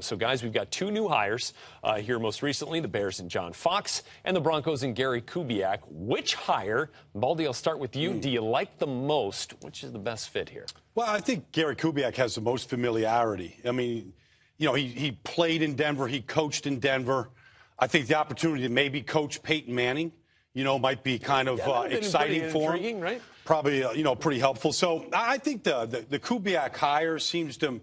So, guys, we've got two new hires here most recently, the Bears and John Fox, and the Broncos and Gary Kubiak. Which hire, Baldy, I'll start with you, do you like the most? Which is the best fit here? Well, I think Gary Kubiak has the most familiarity. I mean, you know, he played in Denver. He coached in Denver. I think the opportunity to maybe coach Peyton Manning, you know, might be kind of exciting for him. Right? Probably, you know, pretty helpful. So I think the Kubiak hire seems to,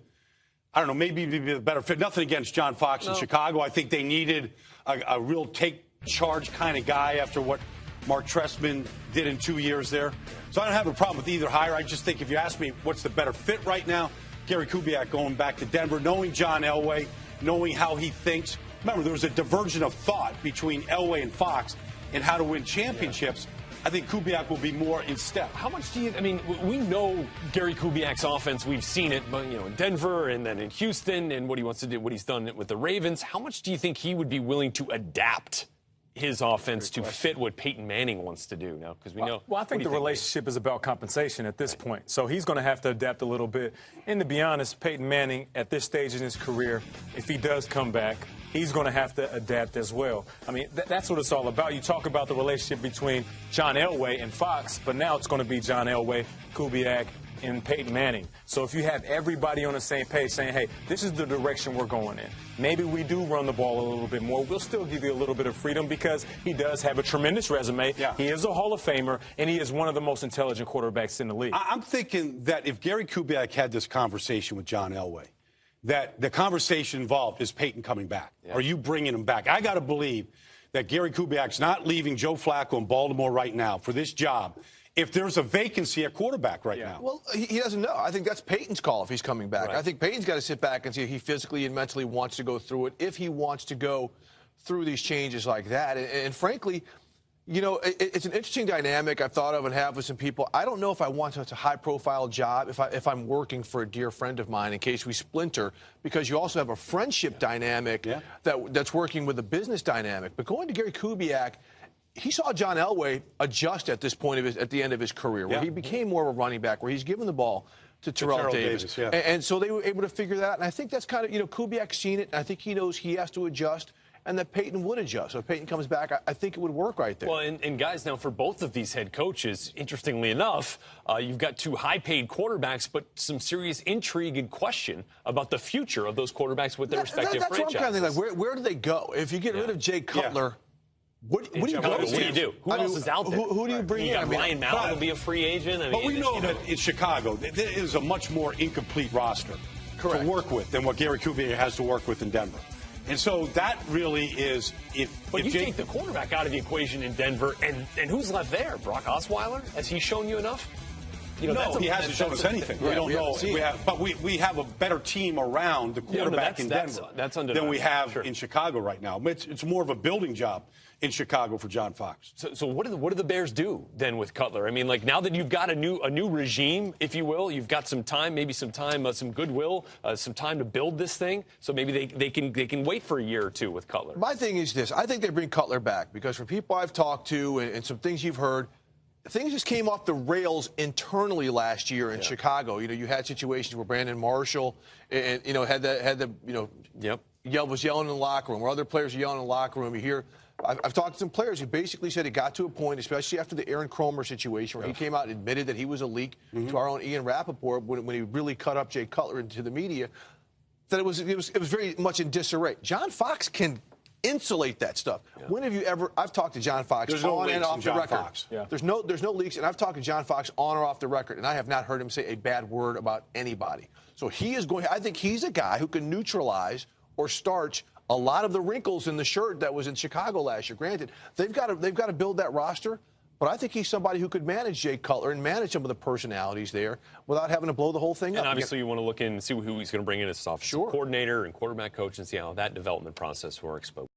I don't know, maybe be a better fit. Nothing against John Fox in Chicago. I think they needed a real take charge kind of guy after what Mark Trestman did in 2 years there. So I don't have a problem with either hire. I just think if you ask me what's the better fit right now, Gary Kubiak going back to Denver, knowing John Elway, knowing how he thinks. Remember, there was a diversion of thought between Elway and Fox in how to win championships. I think Kubiak will be more in step. How much do you, I mean, we know Gary Kubiak's offense. We've seen it, you know, in Denver and then in Houston and what he wants to do, what he's done with the Ravens. How much do you think he would be willing to adapt his offense to fit what Peyton Manning wants to do now? Because we know. Well, I think the relationship is about compensation at this point. So he's going to have to adapt a little bit. And to be honest, Peyton Manning, at this stage in his career, if he does come back, he's going to have to adapt as well. I mean, that's what it's all about. You talk about the relationship between John Elway and Fox, but now it's going to be John Elway, Kubiak, and Peyton Manning. So if you have everybody on the same page saying, hey, this is the direction we're going in. Maybe we do run the ball a little bit more. We'll still give you a little bit of freedom because he does have a tremendous resume. Yeah. He is a Hall of Famer, and he is one of the most intelligent quarterbacks in the league. I'm thinking that if Gary Kubiak had this conversation with John Elway, that the conversation involved is Peyton coming back. Yeah. Are you bringing him back? I got to believe that Gary Kubiak's not leaving Joe Flacco in Baltimore right now for this job if there's a vacancy at quarterback right now. Well, he doesn't know. I think that's Peyton's call if he's coming back. Right. I think Peyton's got to sit back and see if he physically and mentally wants to go through it, if he wants to go through these changes like that. And frankly, you know, it's an interesting dynamic I've thought of and have with some people. I don't know if I want such a high-profile job if I'm working for a dear friend of mine in case we splinter, because you also have a friendship dynamic that's working with a business dynamic. But going to Gary Kubiak, he saw John Elway adjust at this point at the end of his career, where he became more of a running back, where he's given the ball to Terrell Davis. And so they were able to figure that out. And I think that's kind of, you know, Kubiak's seen it, and I think he knows he has to adjust, and that Peyton would adjust. So if Peyton comes back, I think it would work right there. Well, and guys, now for both of these head coaches, interestingly enough, you've got two high-paid quarterbacks, but some serious intrigue and question about the future of those quarterbacks with their respective franchises. That's what I'm kind of thinking. Like, where do they go? If you get rid of Jay Cutler, what do you go to? What do you do? Who else is out there? Who do you bring in? Ryan Mallett will be a free agent. But we know that in Chicago, there is a much more incomplete roster to work with than what Gary Kubiak has to work with in Denver. And so that really is But you take the quarterback out of the equation in Denver, and who's left there? Brock Osweiler? Has he shown you enough? You know, no, he hasn't shown us anything. We don't know. But we have a better team around the quarterback in Denver than we have in Chicago right now. It's more of a building job in Chicago for John Fox. So what do the Bears do then with Cutler? I mean, like, now that you've got a new regime, if you will, you've got some time, maybe some time, some goodwill, some time to build this thing. So maybe they can wait for a year or two with Cutler. My thing is this: I think they bring Cutler back because from people I've talked to and some things you've heard, things just came off the rails internally last year in Chicago. You know, you had situations where Brandon Marshall, and you know, had the was yelling in the locker room, where other players are yelling in the locker room. You hear. I've talked to some players who basically said it got to a point, especially after the Aaron Kromer situation, where he came out and admitted that he was a leak to our own Ian Rappaport when he really cut up Jay Cutler into the media, that it was very much in disarray. John Fox can insulate that stuff. When have you ever? I've talked to John Fox on and off the record. There's no leaks, and I've talked to John Fox on or off the record, and I have not heard him say a bad word about anybody. So he is going. I think he's a guy who can neutralize or starch a lot of the wrinkles in the shirt that was in Chicago last year. Granted, they've got to build that roster, but I think he's somebody who could manage Jay Cutler and manage some of the personalities there without having to blow the whole thing up. And obviously, you want to look in and see who he's going to bring in as offensive coordinator and quarterback coach and see how that development process works. But